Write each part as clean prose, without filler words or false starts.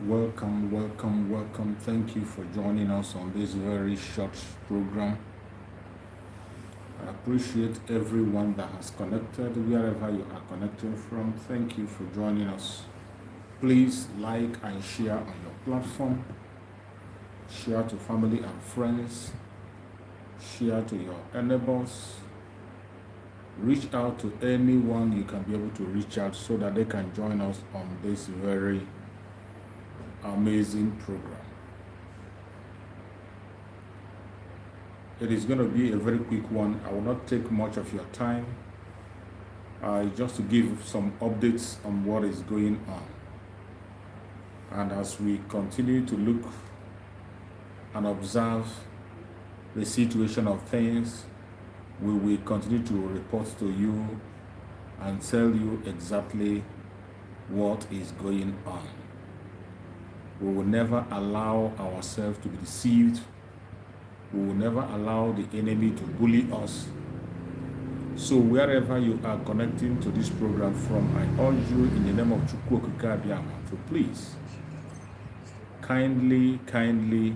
Welcome. Thank you for joining us on this very short program. I appreciate everyone that has connected wherever you are connecting from. Thank you for joining us. Please like and share on your platform. Share to family and friends. Share to your neighbors. Reach out to anyone you can be able to reach out so that they can join us on this very amazing program. It is going to be a very quick one. I will not take much of your time. Just to give some updates on what is going on. And as we continue to look and observe the situation of things, we will continue to report to you and tell you exactly what is going on. We will never allow ourselves to be deceived. We will never allow the enemy to bully us. So wherever you are connecting to this program from, I urge you in the name of Chukwu Okike Abiama to please kindly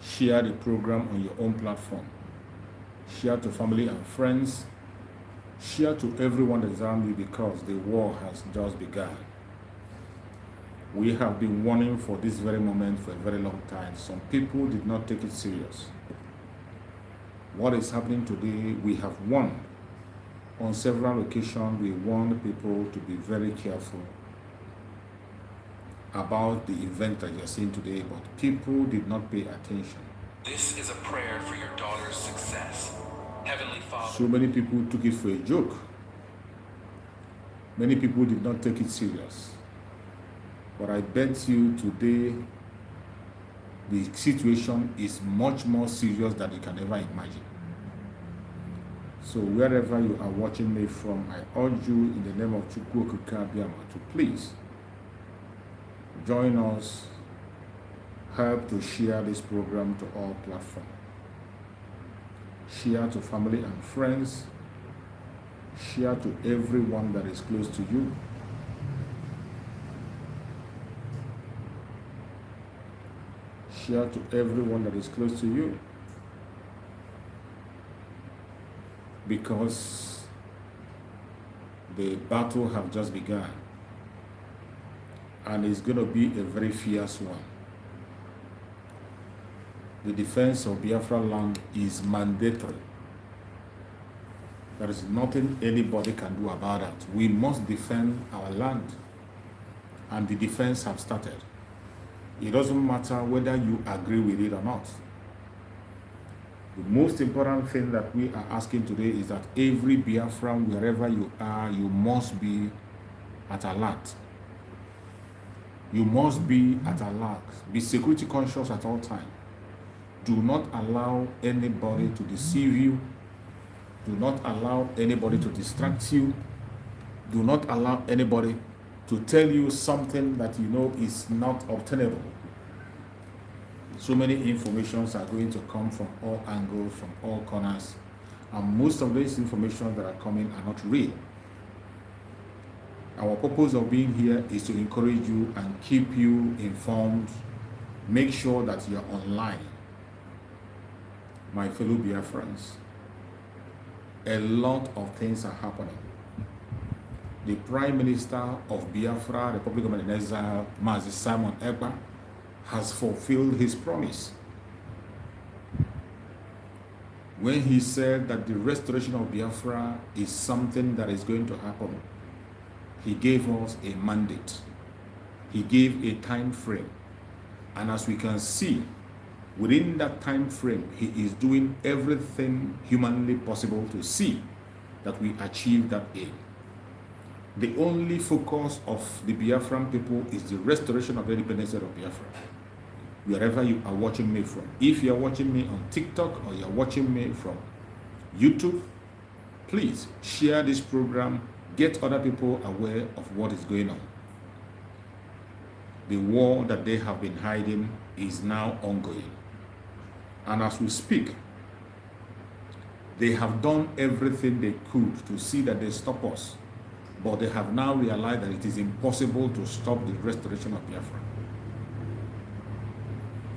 share the program on your own platform. Share to family and friends. Share to everyone that's around you, because the war has just begun. We have been warning for this very moment for a very long time. Some people did not take it serious. What is happening today, we have warned. On several occasions, we warned people to be very careful about the event that you're seeing today, but people did not pay attention. This is a prayer for your daughter's success. Heavenly Father. So many people took it for a joke. Many people did not take it serious. But I bet you today, the situation is much more serious than you can ever imagine. So wherever you are watching me from, I urge you in the name of Chukwu Okike Abiama to please join us, help to share this program to all platforms. Share to family and friends. Share to everyone that is close to you. Share to everyone that is close to you, because the battle have just begun and it's going to be a very fierce one. The defense of Biafra land is mandatory. There is nothing anybody can do about that. We must defend our land, and the defense have started. It doesn't matter whether you agree with it or not. The most important thing that we are asking today is that every Biafran, wherever you are, you must be at alert. You must be at alert. Be security conscious at all times. Do not allow anybody to deceive you. Do not allow anybody to distract you. Do not allow anybody to tell you something that you know is not obtainable. So many informations are going to come from all angles, from all corners, and most of these information that are coming are not real. Our purpose of being here is to encourage you and keep you informed. Make sure that you are online. My fellow Biafrans, a lot of things are happening. The Prime Minister of Biafra, Republic of Indonesia, Mazi Simon Ekpa, has fulfilled his promise when he said that the restoration of Biafra is something that is going to happen. He gave us a mandate. He gave a time frame. And as we can see, within that time frame, he is doing everything humanly possible to see that we achieve that aim. The only focus of the Biafran people is the restoration of the independence of Biafra. Wherever you are watching me from. If you are watching me on TikTok or you are watching me from YouTube, please share this program. Get other people aware of what is going on. The war that they have been hiding is now ongoing. And as we speak, they have done everything they could to see that they stop us. But they have now realized that it is impossible to stop the restoration of Biafra.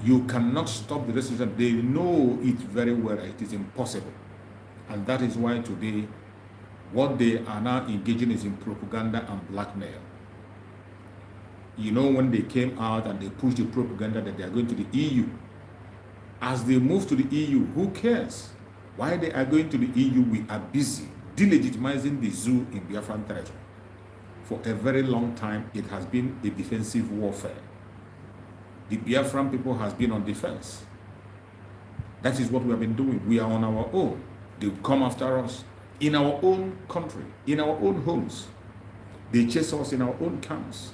You cannot stop the restoration. They know it very well. It is impossible. And that is why today, what they are now engaging is in propaganda and blackmail. You know, when they came out and they pushed the propaganda that they are going to the EU, as they move to the EU, who cares? Why they are going to the EU? We are busy delegitimizing the zoo in Biafran territory. For a very long time, it has been a defensive warfare. The Biafran people has been on defense. That is what we have been doing. We are on our own. They come after us in our own country, in our own homes. They chase us in our own camps.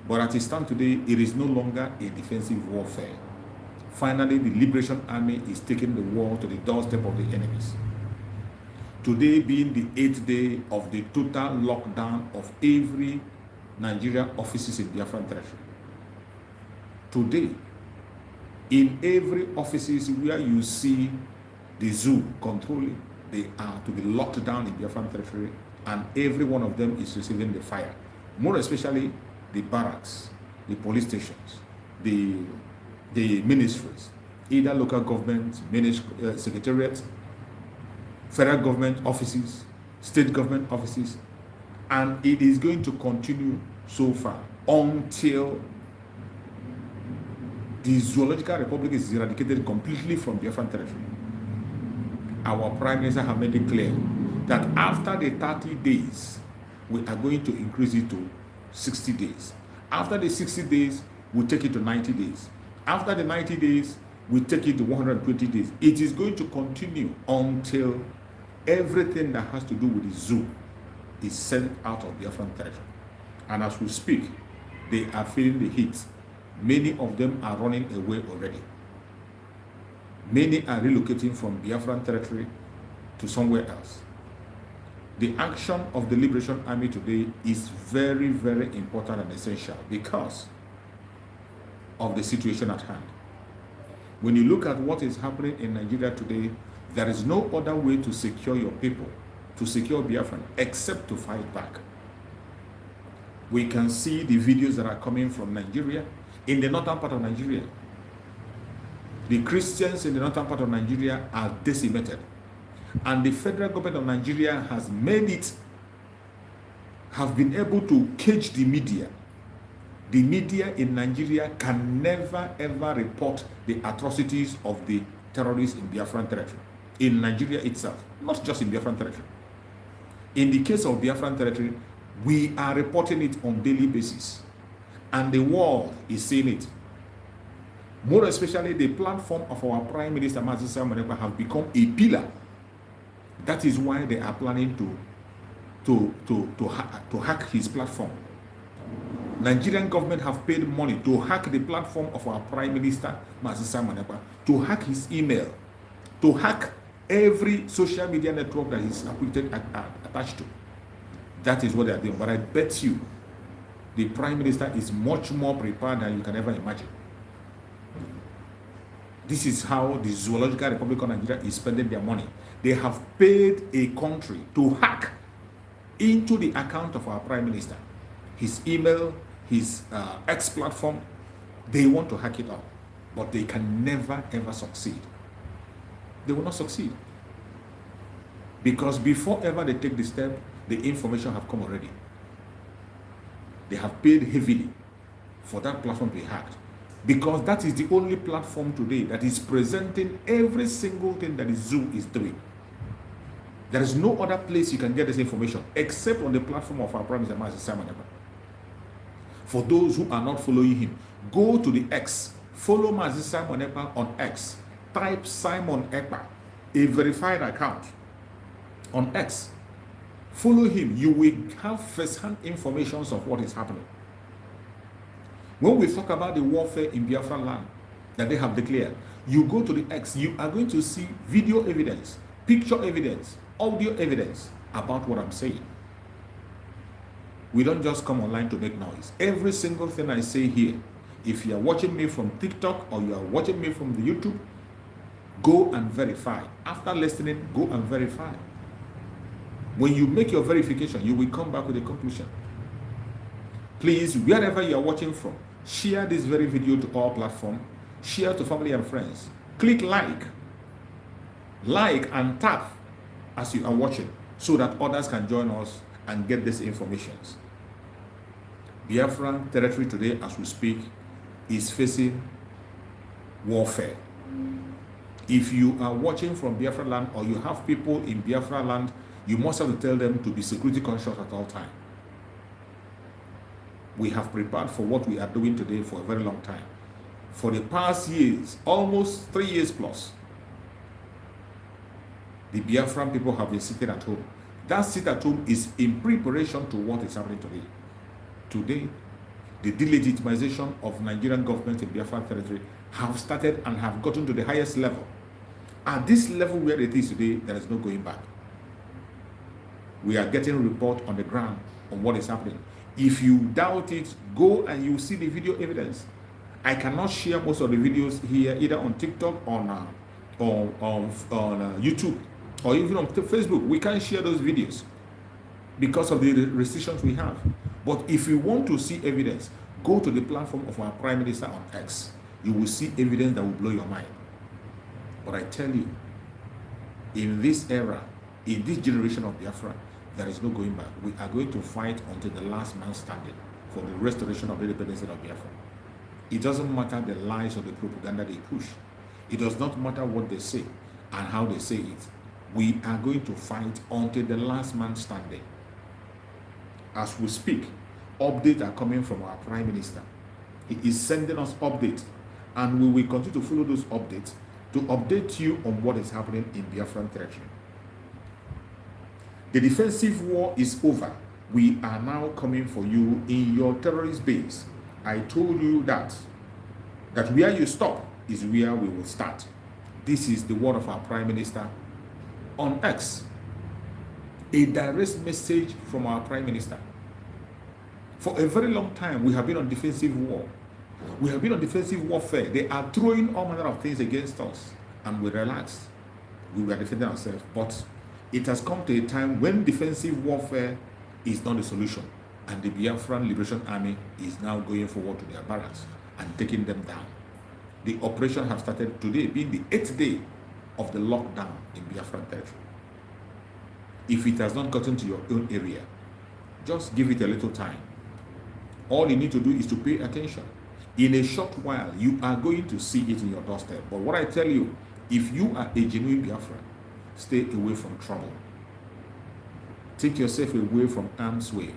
But at this time today, it is no longer a defensive warfare. Finally, the Liberation Army is taking the war to the doorstep of the enemies. Today being the 8th day of the total lockdown of every Nigerian offices in Biafran territory. Today, in every offices where you see the zoo controlling, they are to be locked down in Biafran territory, and every one of them is receiving the fire. More especially the barracks, the police stations, the ministries, either local government, secretariats, federal government offices, state government offices, and it is going to continue so far until the Zoological Republic is eradicated completely from Biafran territory. Our Prime Minister has made it clear that after the 30 days, we are going to increase it to 60 days. After the 60 days, we take it to 90 days. After the 90 days, we take it to 120 days. It is going to continue until everything that has to do with the zoo is sent out of Biafran territory. And as we speak, they are feeling the heat. Many of them are running away already. Many are relocating from Biafran territory to somewhere else. The action of the Liberation Army today is very, very important and essential because of the situation at hand. When you look at what is happening in Nigeria today, there is no other way to secure your people, to secure Biafran, except to fight back. We can see the videos that are coming from Nigeria. In the northern part of Nigeria, the Christians in the northern part of Nigeria are decimated. And the federal government of Nigeria has have been able to cage the media. The media in Nigeria can never ever report the atrocities of the terrorists in Biafran territory. In Nigeria itself, not just in Biafran territory. In the case of Biafran territory, we are reporting it on a daily basis. And the world is seeing it. More especially, the platform of our Prime Minister, Mazi Samonekwa, have become a pillar. That is why they are planning to hack his platform. Nigerian government have paid money to hack the platform of our Prime Minister, Mazi Samonekwa, to hack his email, to hack every social media network that is attached to. That is what they are doing. But I bet you, the Prime Minister is much more prepared than you can ever imagine. This is how the Zoological Republic of Nigeria is spending their money. They have paid a country to hack into the account of our Prime Minister, his email, his X platform. They want to hack it up, but they can never ever succeed. They will not succeed. Because before ever they take the step, the information have come already. They have paid heavily for that platform to be hacked. Because that is the only platform today that is presenting every single thing that the zoo is doing. There is no other place you can get this information except on the platform of our Prime Minister, Mazi Samonekwa. For those who are not following him, go to the X, follow Mazi Samonekwa on X, type Simon Ekpa, a verified account on X. Follow him, you will have first-hand information of what is happening. When we talk about the warfare in Biafra land that they have declared, you go to the X, you are going to see video evidence, picture evidence, audio evidence about what I'm saying. We don't just come online to make noise. Every single thing I say here, if you are watching me from TikTok or you are watching me from the YouTube, go and verify. After listening, go and verify. When you make your verification, you will come back with a conclusion. Please, wherever you are watching from, share this very video to all platforms, share to family and friends. Click like and tap as you are watching so that others can join us and get this information. Biafra territory today, as we speak, is facing warfare. If you are watching from Biafra land or you have people in Biafra land, you must have to tell them to be security conscious at all times. We have prepared for what we are doing today for a very long time. For the past years, almost 3 years plus, the Biafran people have been sitting at home. That sit at home is in preparation to what is happening today. Today, the delegitimization of Nigerian government in Biafran territory have started and have gotten to the highest level. At this level where it is today, there is no going back. We are getting a report on the ground on what is happening. If you doubt it, go and you see the video evidence. I cannot share most of the videos here, either on TikTok, on YouTube, or even on Facebook. We can't share those videos because of the restrictions we have. But if you want to see evidence, go to the platform of our Prime Minister on X. You will see evidence that will blow your mind. But I tell you, in this era, in this generation of Biafra, there is no going back. We are going to fight until the last man standing for the restoration of the independence of Biafra. It doesn't matter the lies or the propaganda they push. It does not matter what they say and how they say it. We are going to fight until the last man standing. As we speak, updates are coming from our Prime Minister. He is sending us updates, and we will continue to follow those updates to update you on what is happening in Biafran territory. The defensive war is over. We are now coming for you in your terrorist base. I told you that where you stop is where we will start. This is the word of our Prime Minister on X. A direct message from our Prime Minister. For a very long time, we have been on defensive war. We have been on defensive warfare. They are throwing all manner of things against us, and we relaxed. We were defending ourselves, but it has come to a time when defensive warfare is not the solution, and the Biafran Liberation Army is now going forward to their barracks and taking them down. The operation has started today, being the 8th day of the lockdown in Biafran territory. If it has not gotten to your own area, just give it a little time. All you need to do is to pay attention. In a short while, you are going to see it in your doorstep. But what I tell you, if you are a genuine Biafran, stay away from trouble. Take yourself away from arm's way.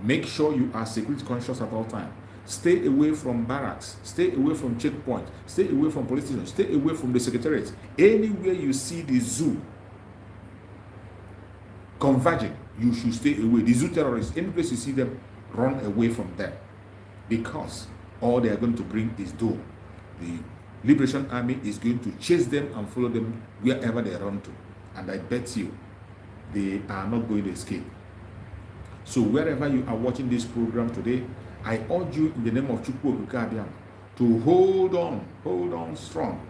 Make sure you are security conscious at all times. Stay away from barracks. Stay away from checkpoints. Stay away from police stations. Stay away from the secretariat. Anywhere you see the zoo converging, you should stay away. The zoo terrorists, any place you see them, run away from them. Because all they are going to bring is doom. The Liberation Army is going to chase them and follow them wherever they run to. And I bet you, they are not going to escape. So wherever you are watching this program today, I urge you in the name of Chukwu Okike to hold on strong.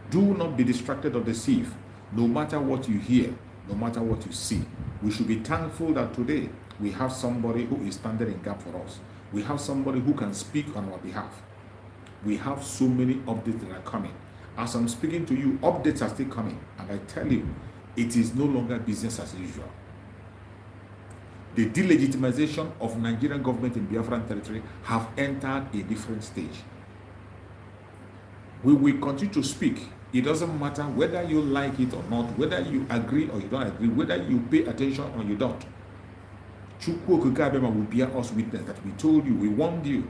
Do not be distracted or deceived. No matter what you hear, no matter what you see, we should be thankful that today we have somebody who is standing in gap for us. We have somebody who can speak on our behalf. We have so many updates that are coming. As I'm speaking to you, updates are still coming. And I tell you, it is no longer business as usual. The delegitimization of Nigerian government in Biafran territory have entered a different stage. We will continue to speak. It doesn't matter whether you like it or not, whether you agree or you don't agree, whether you pay attention or you don't. Chukwu Okike will bear us witness that we told you, we warned you,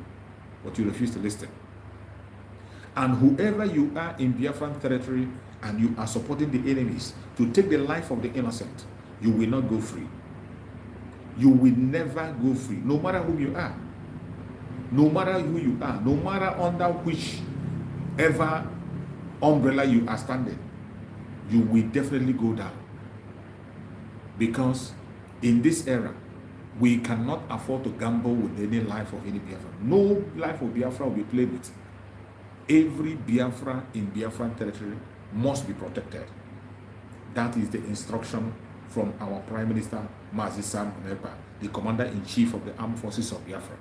but you refused to listen. And whoever you are in Biafran territory and you are supporting the enemies to take the life of the innocent, you will not go free. You will never go free, no matter who you are. No matter who you are, no matter under whichever umbrella you are standing, you will definitely go down. Because in this era, we cannot afford to gamble with any life of any Biafra. No life of Biafra will be played with. Every Biafra in Biafran territory must be protected. That is the instruction from our Prime Minister, Mazi Sam Onepa, the Commander-in-Chief of the Armed Forces of Biafra.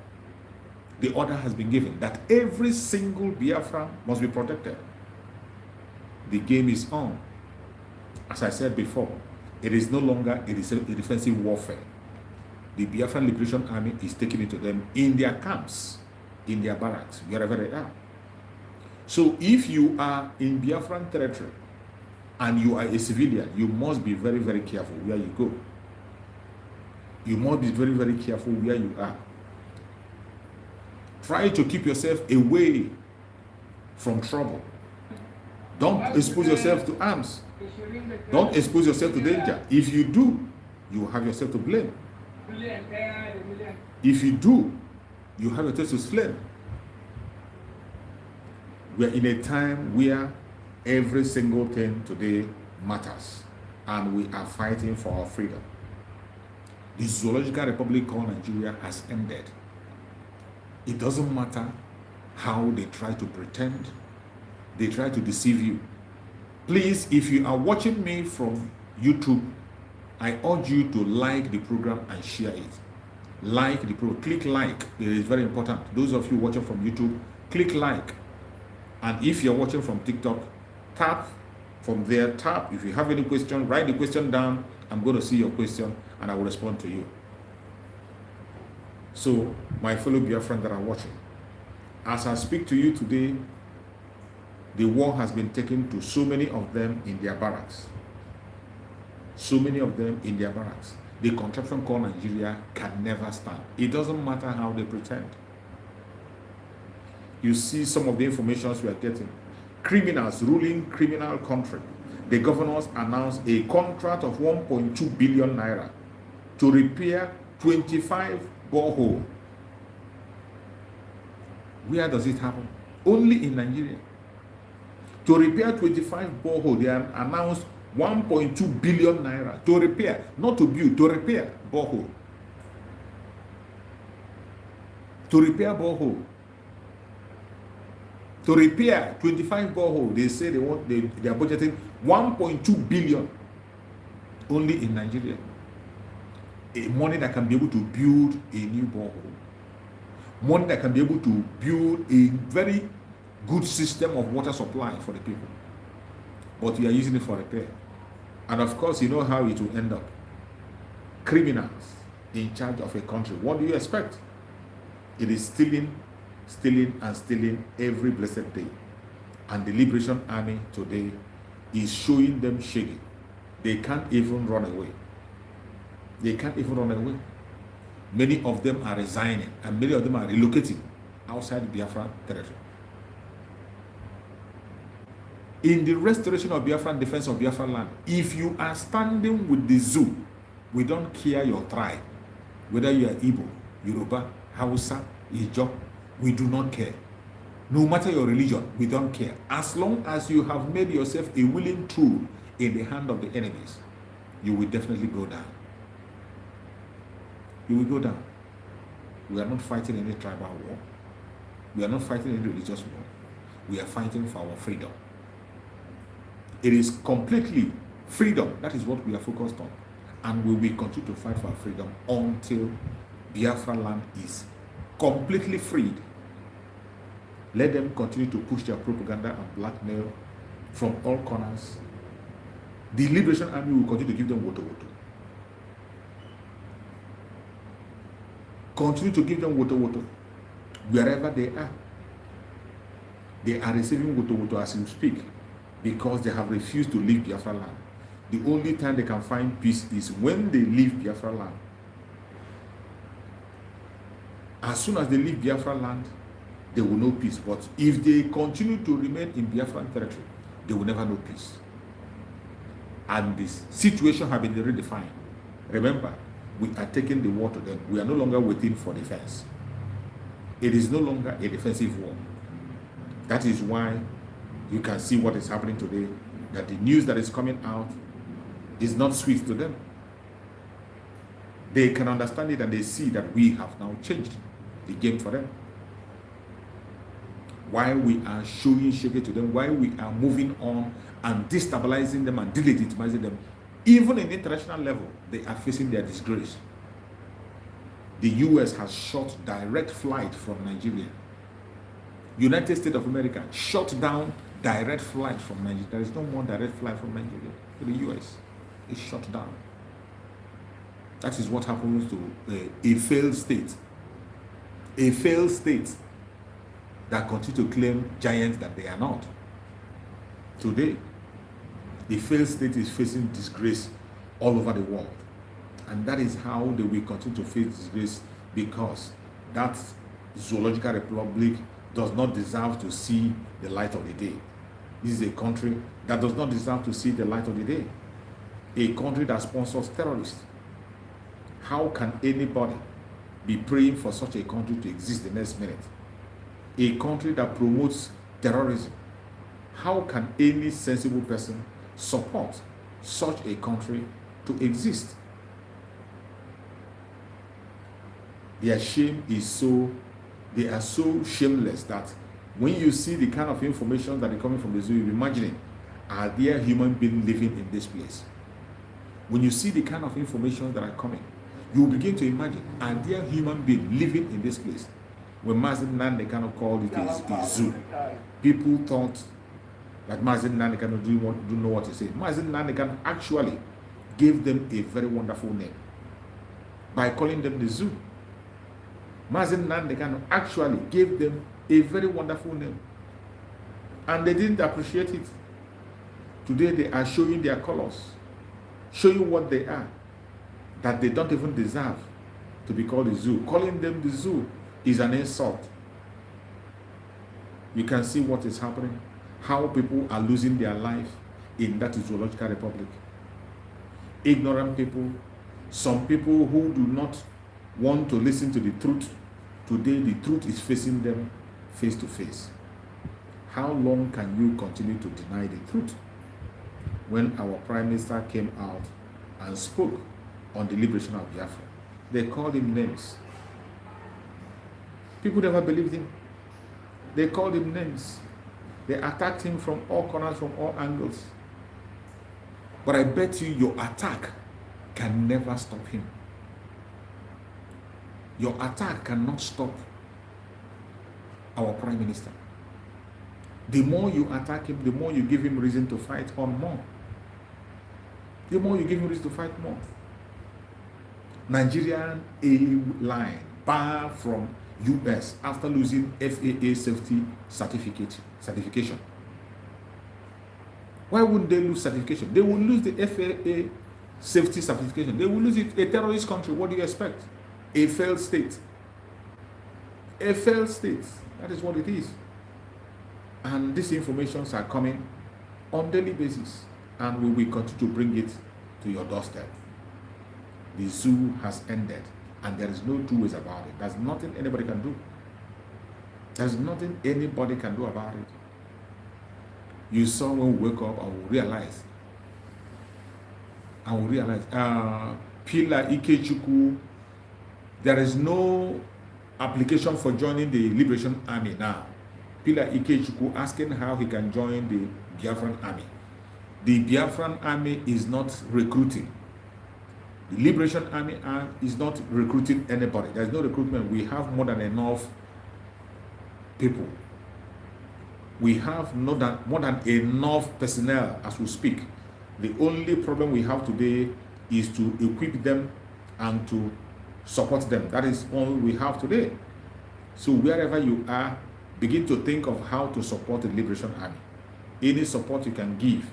The order has been given that every single Biafran must be protected. The game is on. As I said before, it is no longer a defensive warfare. The Biafran Liberation Army is taking it to them in their camps, in their barracks, wherever they are. So if you are in Biafran territory and you are a civilian, you must be very, very careful where you go. You must be very, very careful where you are. Try to keep yourself away from trouble. Don't expose yourself to arms. Don't expose yourself to danger. If you do, you have yourself to blame. If you do, you have yourself to blame. We are in a time where every single thing today matters, and we are fighting for our freedom. The Zoological Republic called Nigeria has ended. It doesn't matter how they try to pretend, they try to deceive you. Please, if you are watching me from YouTube, I urge you to like the program and share it. Like the program, click like, it is very important. Those of you watching from YouTube, click like. And if you're watching from TikTok, tap from there, tap. If you have any question, write the question down. I'm going to see your question and I will respond to you. So, my fellow Biafran that are watching, as I speak to you today, the war has been taken to so many of them in their barracks. So many of them in their barracks. The contraption called Nigeria can never stand. It doesn't matter how they pretend. You see some of the information we are getting. Criminals ruling criminal country. The governors announced a contract of 1.2 billion naira to repair 25 borehole. Where does it happen? Only in Nigeria. To repair 25 borehole, they have announced 1.2 billion naira to repair, not to build, to repair borehole. To repair borehole. To repair 25 borehole, they say they are budgeting 1.2 billion only in Nigeria. Money that can be able to build a new borehole. Money that can be able to build a very good system of water supply for the people. But we are using it for repair. And of course, you know how it will end up. Criminals in charge of a country. What do you expect? It is stealing and stealing every blessed day. And the Liberation Army today is showing them shaggy. They can't even run away. They can't even run away. Many of them are resigning and many of them are relocating outside Biafra territory. In the restoration of Biafra and defense of Biafra land, if you are standing with the zoo, we don't care your tribe, whether you are Igbo, Yoruba, Hausa, Ijaw, we do not care. No matter your religion, we don't care. As long as you have made yourself a willing tool in the hand of the enemies, you will definitely go down. You will go down. We are not fighting any tribal war. We are not fighting any religious war. We are fighting for our freedom. It is completely freedom. That is what we are focused on. And we will continue to fight for our freedom until Biafra land is completely freed. Let them continue to push their propaganda and blackmail from all corners. The Liberation Army will continue to give them water. Continue to give them water wherever they are. They are receiving water as you speak because they have refused to leave Biafra land. The only time they can find peace is when they leave Biafra land. As soon as they leave Biafra land, they will know peace. But if they continue to remain in Biafran territory, they will never know peace. And this situation has been redefined. Remember, we are taking the war to them. We are no longer waiting for defense. It is no longer a defensive war. That is why you can see what is happening today, that the news that is coming out is not sweet to them. They can understand it and they see that we have now changed the game for them. Why we are showing shake to them, why we are moving on and destabilizing them and delegitimizing them, Even in international level, they are facing their disgrace. The US has shut direct flight from Nigeria. United States of America shut down direct flight from Nigeria. There is no more direct flight from Nigeria to the US. It's shut down. That is what happens to a failed state. A failed state that continue to claim giants that they are not. Today, the failed state is facing disgrace all over the world. And that is how they will continue to face disgrace, because that zoological republic does not deserve to see the light of the day. This is a country that does not deserve to see the light of the day. A country that sponsors terrorists. How can anybody be praying for such a country to exist the next minute? A country that promotes terrorism. How can any sensible person support such a country to exist? Their shame is so, they are so shameless that when you see the kind of information that is coming from the zoo, you're imagining, are there human beings living in this place? When you see the kind of information that are coming, you begin to imagine, are there human beings living in this place? When Mazen Nande kind of called it a zoo, people thought that Mazen Nande kind of don't know what to say. Mazen Nande kind actually gave them a very wonderful name by calling them the zoo. Mazen Nande kind actually gave them a very wonderful name, and they didn't appreciate it. Today they are showing their colors, showing what they are, that they don't even deserve to be called the zoo. Calling them the zoo is an insult. You can see what is happening, how people are losing their life in that zoological republic. Ignorant people, some people who do not want to listen to the truth. Today the truth is facing them face to face. How long can you continue to deny the truth? When our Prime Minister came out and spoke on the liberation of Biafra, they called him names. People never believed him. They called him names. They attacked him from all corners, from all angles. But I bet you your attack can never stop him. Your attack cannot stop our Prime Minister. The more you attack him, the more you give him reason to fight on more. The more you give him reason to fight more. Nigerian airline barred from US after losing FAA safety certification. Why wouldn't they lose certification? They will lose the FAA safety certification. They will lose it. A terrorist country, what do you expect? A failed state. A failed state. That is what it is. And these informations are coming on daily basis, and we will continue to bring it to your doorstep. The zoo has ended, and there is no two ways about it. There's nothing anybody can do. There's nothing anybody can do about it. You saw when we wake up, I will realize, Pila Ikechukwu, there is no application for joining the Liberation Army now. Pila Ikechukwu asking how he can join the Biafran Army. The Biafran Army is not recruiting. The Liberation Army is not recruiting anybody. There's no recruitment. We have more than enough people. We have more than enough personnel as we speak. The only problem we have today is to equip them and to support them. That is all we have today. So wherever you are, begin to think of how to support the Liberation Army. Any support you can give.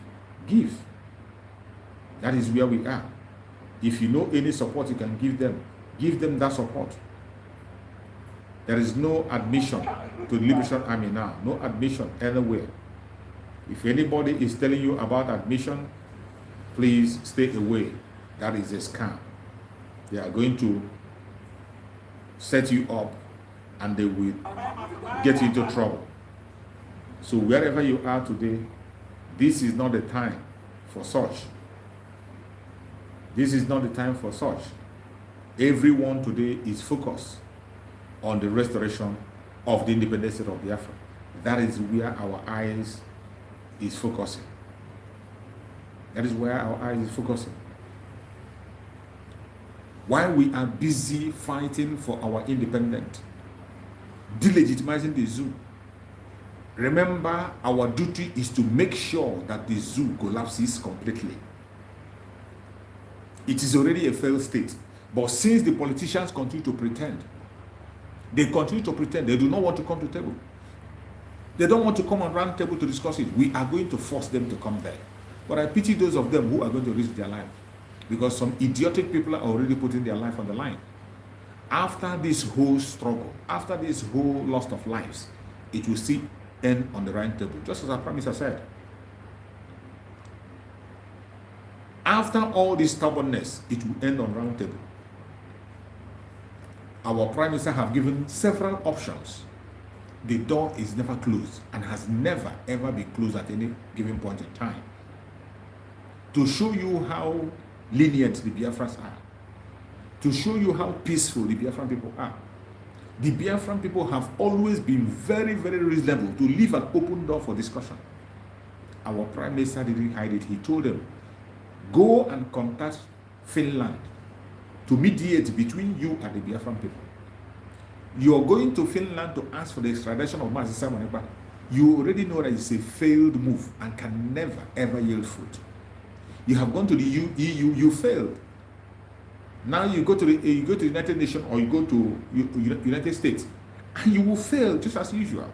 That is where we are. If you know any support you can give them that support. There is no admission to the Liberation Army now. No admission anywhere. If anybody is telling you about admission, please stay away. That is a scam. They are going to set you up and they will get you into trouble. So wherever you are today, this is not the time for such. This is not the time for such. Everyone today is focused on the restoration of the independence of Biafra. That is where our eyes is focusing. That is where our eyes is focusing. while we are busy fighting for our independence, delegitimizing the zoo. Remember, our duty is to make sure that the zoo collapses completely. It is already a failed state. But since the politicians continue to pretend, they do not want to come to the table. They don't want to come on round table to discuss it. We are going to force them to come there. But I pity those of them who are going to risk their life, because some idiotic people are already putting their life on the line. After this whole struggle, after this whole loss of lives, it will still end on the round table, just as our Prime Minister said. After all this stubbornness, it will end on round table. Our Prime Minister have given several options. The door is never closed and has never ever been closed at any given point in time. To show you how lenient the Biafrans are, to show you how peaceful the Biafran people are. The Biafran people have always been very, very reasonable to leave an open door for discussion. Our Prime Minister didn't hide it. He told them, go and contact Finland to mediate between you and the Biafran people. You are going to Finland to ask for the extradition of Mazi Simon Ekpa. You already know that it's a failed move and can never ever yield fruit. You have gone to the EU, you failed. Now you go to the United Nations or you go to United States, and you will fail just as usual.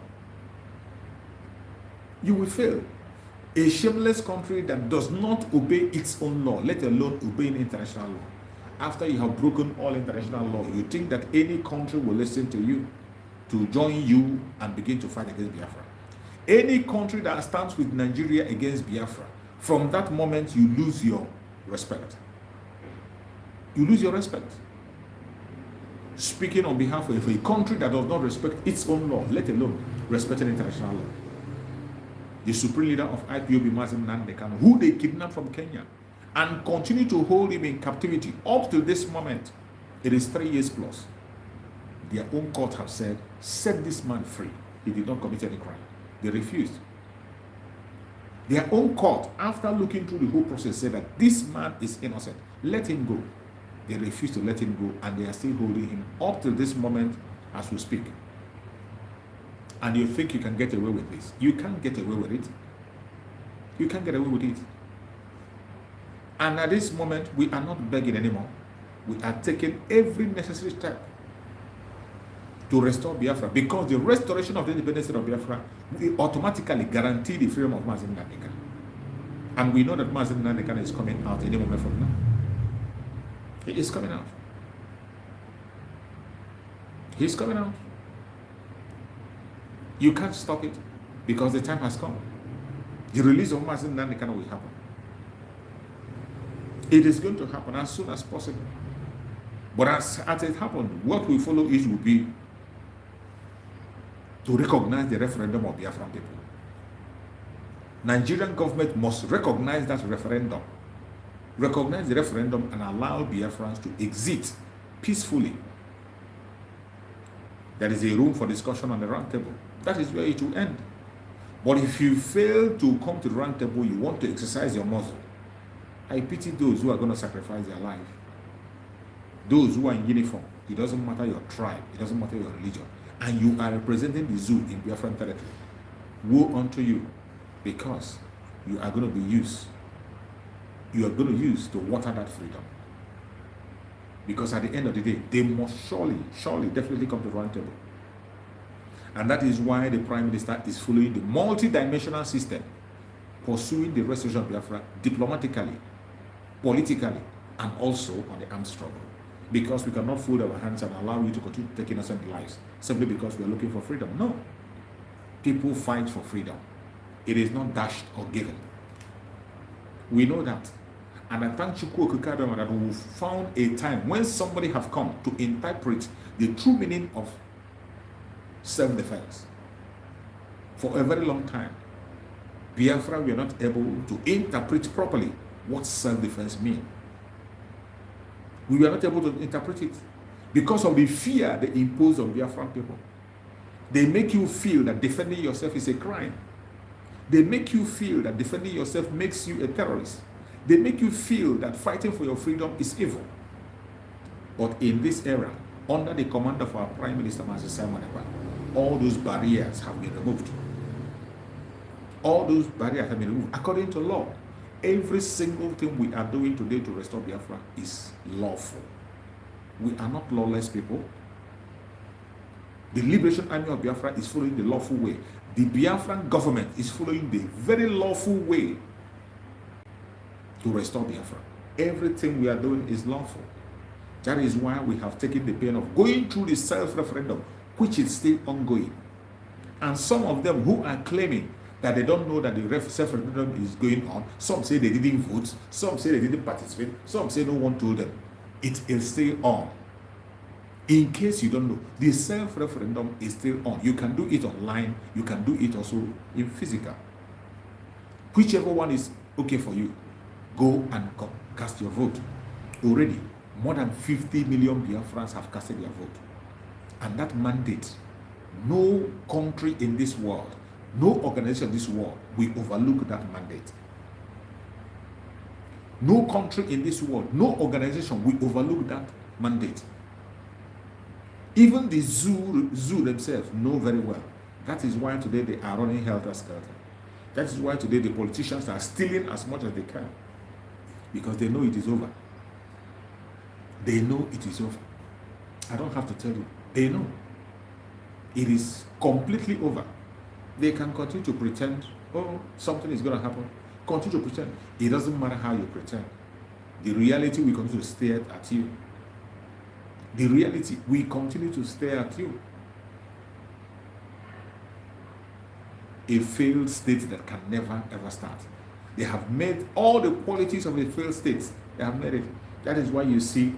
You will fail. A shameless country that does not obey its own law, let alone obeying international law. After you have broken all international law, you think that any country will listen to you, to join you and begin to fight against Biafra. Any country that stands with Nigeria against Biafra, from that moment you lose your respect. You lose your respect. Speaking on behalf of a country that does not respect its own law, let alone respecting international law. The supreme leader of IPOB, Mazi Nnamdi Kanu, who they kidnapped from Kenya and continue to hold him in captivity up to this moment. It is 3 years plus. Their own court have said, set this man free. He did not commit any crime. They refused. Their own court, after looking through the whole process, said that this man is innocent. Let him go. They refused to let him go, and they are still holding him up to this moment as we speak. And you think you can get away with this? You can't get away with it. You can't get away with it. And at this moment, we are not begging anymore. We are taking every necessary step to restore Biafra, because the restoration of the independence of Biafra will automatically guarantee the freedom of Mazi Nnamdi Kanu. And we know that Mazi Nnamdi Kanu is coming out any moment from now. He is coming out. He's coming out. You can't stop it because the time has come. The release of Mazi Nnamdi Kanu will happen. It is going to happen as soon as possible. But as it happened, what will follow it will be to recognize the referendum of Biafran people. Nigerian government must recognize that referendum. Recognize the referendum and allow Biafrans to exit peacefully. There is a room for discussion on the round table. That is where it will end. But if you fail to come to the round table, you want to exercise your muscle. I pity those who are going to sacrifice their life. Those who are in uniform. It doesn't matter your tribe. It doesn't matter your religion. And you are representing the zoo in Biafran territory. Woe unto you, because you are going to be used. You are going to use to water that freedom. Because at the end of the day, they must surely, definitely come to the round table. And that is why the Prime Minister is following the multi-dimensional system, pursuing the restoration of Biafra diplomatically, politically, and also on the armed struggle. Because we cannot fold our hands and allow you to continue to take innocent lives simply because we are looking for freedom. No. People fight for freedom. It is not dashed or given. We know that. And I thank Chukwu Okikadoma that we found a time when somebody have come to interpret the true meaning of self-defense. For a very long time, Biafra were not able to interpret properly what self-defense means. We were not able to interpret it because of the fear they impose on Biafran people. They make you feel that defending yourself is a crime. They make you feel that defending yourself makes you a terrorist. They make you feel that fighting for your freedom is evil. But in this era, under the command of our Prime Minister, Master Simon Ekpa, all those barriers have been removed. All those barriers have been removed. According to law, every single thing we are doing today to restore Biafra is lawful. We are not lawless people. The Liberation Army of Biafra is following the lawful way. The Biafran government is following the very lawful way to restore Biafra. Everything we are doing is lawful. That is why we have taken the pain of going through the self-referendum, which is still ongoing. And some of them who are claiming that they don't know that the self-referendum is going on, some say they didn't vote, some say they didn't participate, some say no one told them. It is still on. In case you don't know, the self-referendum is still on. You can do it online, you can do it also in physical. Whichever one is okay for you, go and cast your vote. Already, more than 50 million Biafrans have casted their vote. And that mandate, no country in this world, no organization in this world will overlook that mandate. No country in this world, no organization will overlook that mandate. Even the zoo themselves know very well. That is why today they are running helter-skelter. That is why today the politicians are stealing as much as they can. Because they know it is over. They know it is over. I don't have to tell you. They know. It is completely over. They can continue to pretend, oh, something is going to happen. Continue to pretend. It doesn't matter how you pretend. The reality will continue to stare at you. The reality will continue to stare at you. A failed state that can never ever start. They have made all the qualities of a failed state. They have made it. That is why you see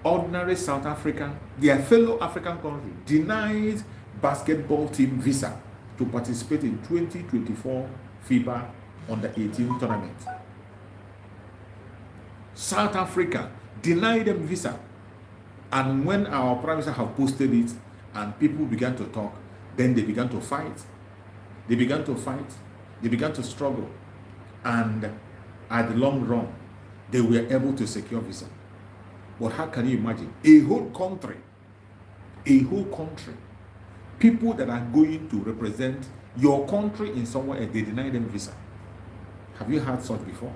ordinary South African, their fellow African country, denied basketball team visa to participate in 2024 FIBA Under-18 tournament. South Africa denied them visa. And when our Prime Minister have posted it and people began to talk, then they began to fight. They began to fight. They began to struggle. And at the long run, they were able to secure visa. But how can you imagine? A whole country, people that are going to represent your country in somewhere else, they deny them visa. Have you heard such before?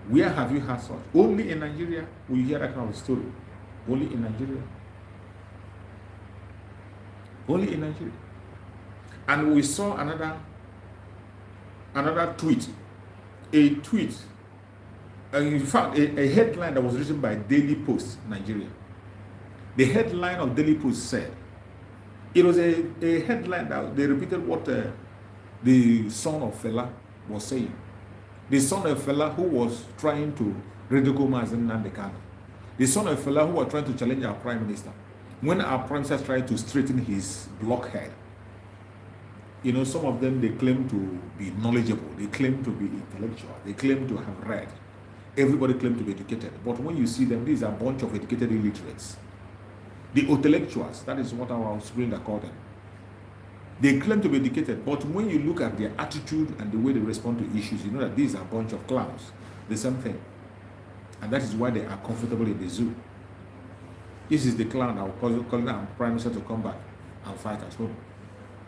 Where have you heard such? Only in Nigeria will you hear that kind of story. Only in Nigeria. Only in Nigeria. And we saw another tweet. A tweet. In fact, a headline that was written by Daily Post, Nigeria. The headline of Daily Post said, it was a headline that they repeated what the son of Fela was saying. The son of Fela who was trying to ridicule Mazen Nandekano. The son of Fela who was trying to challenge our Prime Minister. When our Prime Minister tried to straighten his blockhead, you know, some of them, they claim to be knowledgeable. They claim to be intellectual. They claim to have read. Everybody claims to be educated. But when you see them, these are a bunch of educated illiterates. The intellectuals, that is what our screen call them. They claim to be educated, but when you look at their attitude and the way they respond to issues, you know that these are a bunch of clowns. The same thing. And that is why they are comfortable in the zoo. This is the clown that was calling our Prime Minister to come back and fight at home.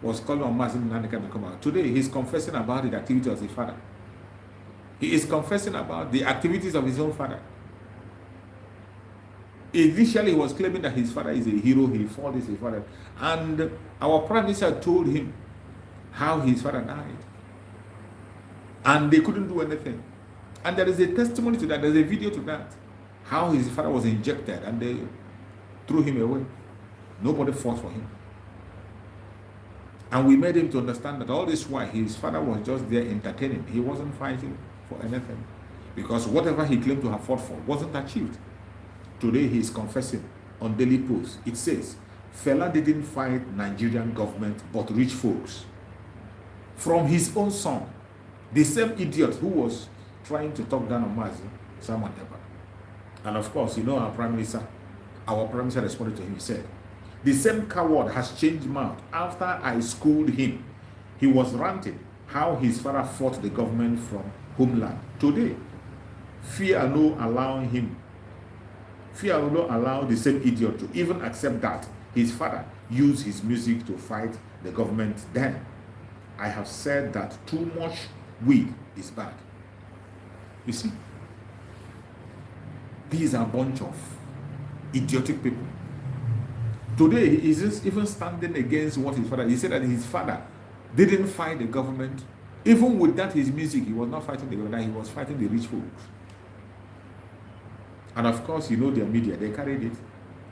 Was calling on Mazin Nandeka to come out. Today, he's confessing about the activity of his father. He is confessing about the activities of his own father. Initially, he was claiming that his father is a hero, he fought his father. And our Prime Minister told him how his father died. And they couldn't do anything. And there is a testimony to that, there's a video to that. How his father was injected and they threw him away. Nobody fought for him. And we made him to understand that all this while his father was just there entertaining. He wasn't fighting for anything. Because whatever he claimed to have fought for wasn't achieved. Today he is confessing on Daily Post. It says, Fela didn't fight Nigerian government but rich folks. From his own son, the same idiot who was trying to talk down on Mazi, Simon Ekpa. And of course, you know our Prime Minister responded to him. He said, the same coward has changed mouth after I schooled him. He was ranting how his father fought the government from homeland. Today, fear no allowing him Fear will not allow the same idiot to even accept that his father used his music to fight the government then. I have said that too much weed is bad. You see, these are a bunch of idiotic people. Today, he is even standing against what his father. He said that his father didn't fight the government. Even with that, his music, he was not fighting the government, he was fighting the rich folks. And of course, you know their media, they carried it.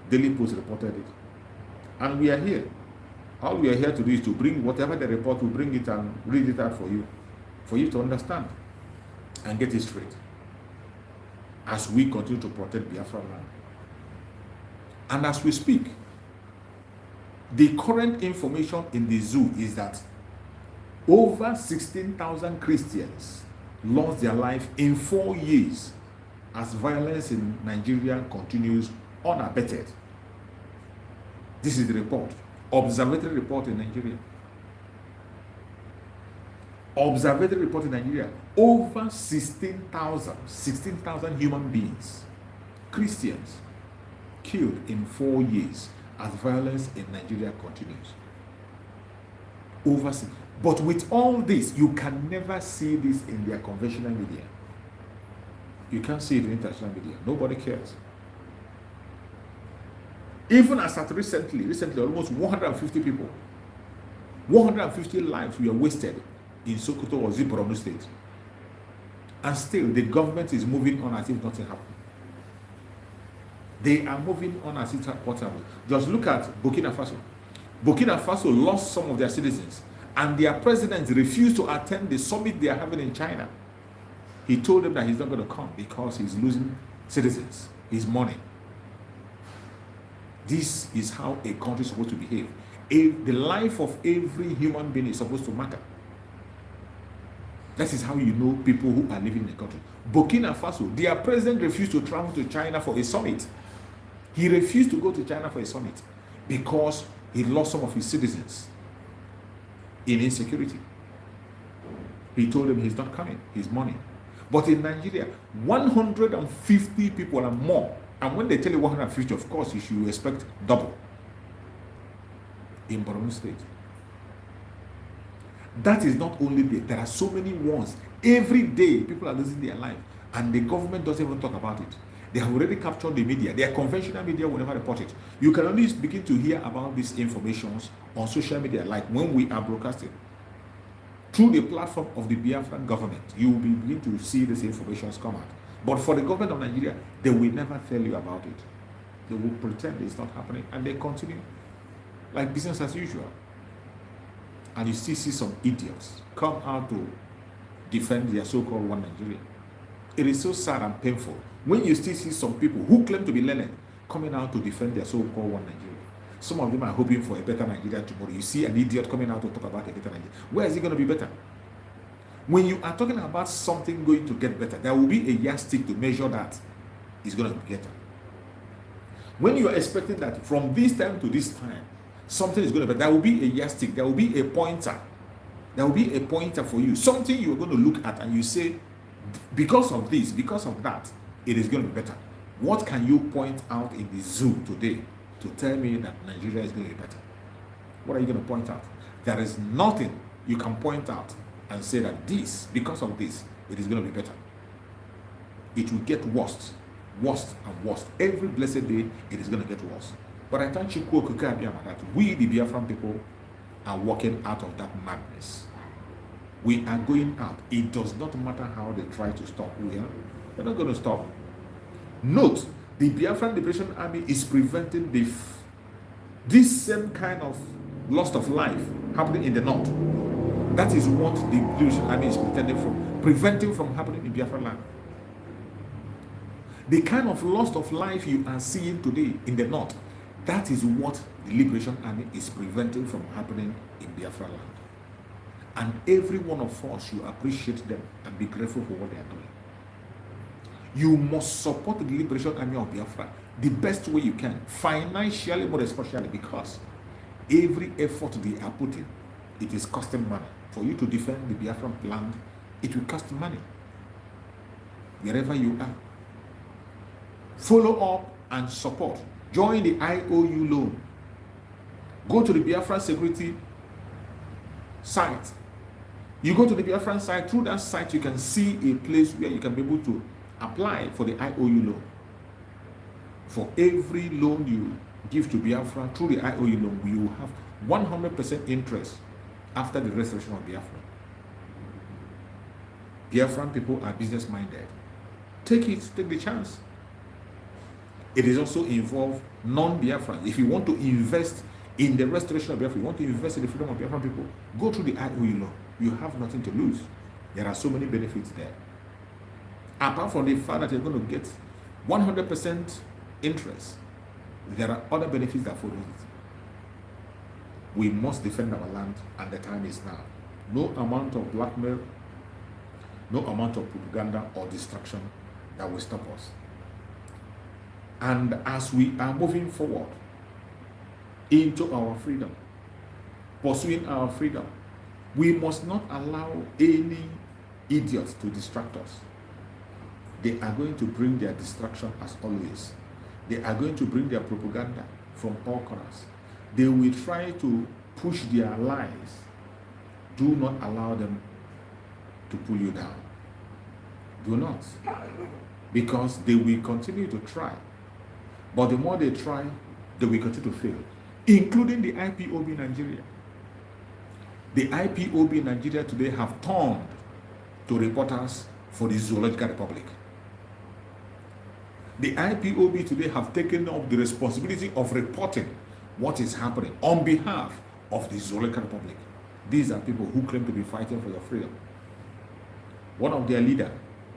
Daily Post reported it. And we are here. All we are here to do is to bring whatever the report, will bring it and read it out for you to understand and get it straight. As we continue to protect Biafra land. And as we speak, the current information in the zoo is that over 16,000 Christians lost their life in 4 years as violence in Nigeria continues unabated. This is the report. Observatory report in Nigeria. Observatory report in Nigeria. Over 16,000 human beings, Christians, killed in 4 years as violence in Nigeria continues. But with all this, you can never see this in their conventional media. You can't see it in international media. Nobody cares. Even as at recently, almost 150 people, 150 lives were wasted in Sokoto or Borno State. And still, the government is moving on as if nothing happened. They are moving on as if nothing happened. Just look at Burkina Faso. Burkina Faso lost some of their citizens, and their president refused to attend the summit they are having in China. He told them that he's not going to come because he's losing citizens, his money. This is how a country is supposed to behave. The life of every human being is supposed to matter. That is how you know people who are living in the country. Burkina Faso, their president refused to travel to China for a summit. He refused to go to China for a summit because he lost some of his citizens in insecurity. He told them he's not coming, his money. But in Nigeria, 150 people and more. And when they tell you 150, of course, you should expect double in Borno State. That is not only there are so many ones. Every day, people are losing their life, and the government doesn't even talk about it. They have already captured the media. Their conventional media will never report it. You can only begin to hear about these informations on social media, like when we are broadcasting. Through the platform of the Biafran government, you will begin to see these informations come out. But for the government of Nigeria, they will never tell you about it. They will pretend it's not happening, and they continue like business as usual. And you still see some idiots come out to defend their so-called one Nigeria. It is so sad and painful when you still see some people who claim to be learned coming out to defend their so-called one Nigeria. Some of them are hoping for a better Nigeria tomorrow. You see an idiot coming out to talk about a better Nigeria. Where is it going to be better? When you are talking about something going to get better, there will be a yardstick to measure that it's going to be better. When you are expecting that from this time to this time, something is going to be better, there will be a yardstick, there will be a pointer. There will be a pointer for you. Something you're going to look at and you say, because of this, because of that, it is going to be better. What can you point out in the zoo today to tell me that Nigeria is going to be better? What are you going to point out? There is nothing you can point out and say that this, because of this, it is going to be better. It will get worse, worse and worse. Every blessed day, it is going to get worse. But I thank you that we, the Biafran people, are walking out of that madness. We are going out. It does not matter how they try to stop. They're not going to stop. Note, the Biafran Liberation Army is preventing this same kind of loss of life happening in the north. That is what the Liberation Army is preventing from happening in Biafran land. The kind of loss of life you are seeing today in the north, that is what the Liberation Army is preventing from happening in Biafra land. And every one of us should appreciate them and be grateful for what they are doing. You must support the Liberation Army of Biafra the best way you can, financially, more especially, because every effort they are putting, it is costing money. For you to defend the Biafran land, it will cost money. Wherever you are, follow up and support. Join the IOU loan. Go to the Biafran security site. You go to the Biafran site, through that site you can see a place where you can be able to apply for the IOU loan. For every loan you give to Biafra through the IOU loan, you will have 100% interest after the restoration of Biafra. Biafran people are business minded. Take the chance. It is also involved non-Biafran. If you want to invest in the restoration of Biafra, you want to invest in the freedom of Biafran people, go through the IOU law. You have nothing to lose. There are so many benefits there. Apart from the fact that you're going to get 100% interest, there are other benefits that follow it. We must defend our land, and the time is now. No amount of blackmail, no amount of propaganda or distraction that will stop us. And as we are moving forward into our freedom, pursuing our freedom, we must not allow any idiots to distract us. They are going to bring their distraction as always. They are going to bring their propaganda from all corners. They will try to push their lies. Do not allow them to pull you down. Do not. Because they will continue to try. But the more they try, they will continue to fail. Including the IPOB Nigeria. The IPOB Nigeria today have turned to reporters for the Zoological Republic. The IPOB today have taken up the responsibility of reporting what is happening on behalf of the Zoological Republic. These are people who claim to be fighting for your freedom. One of their leaders,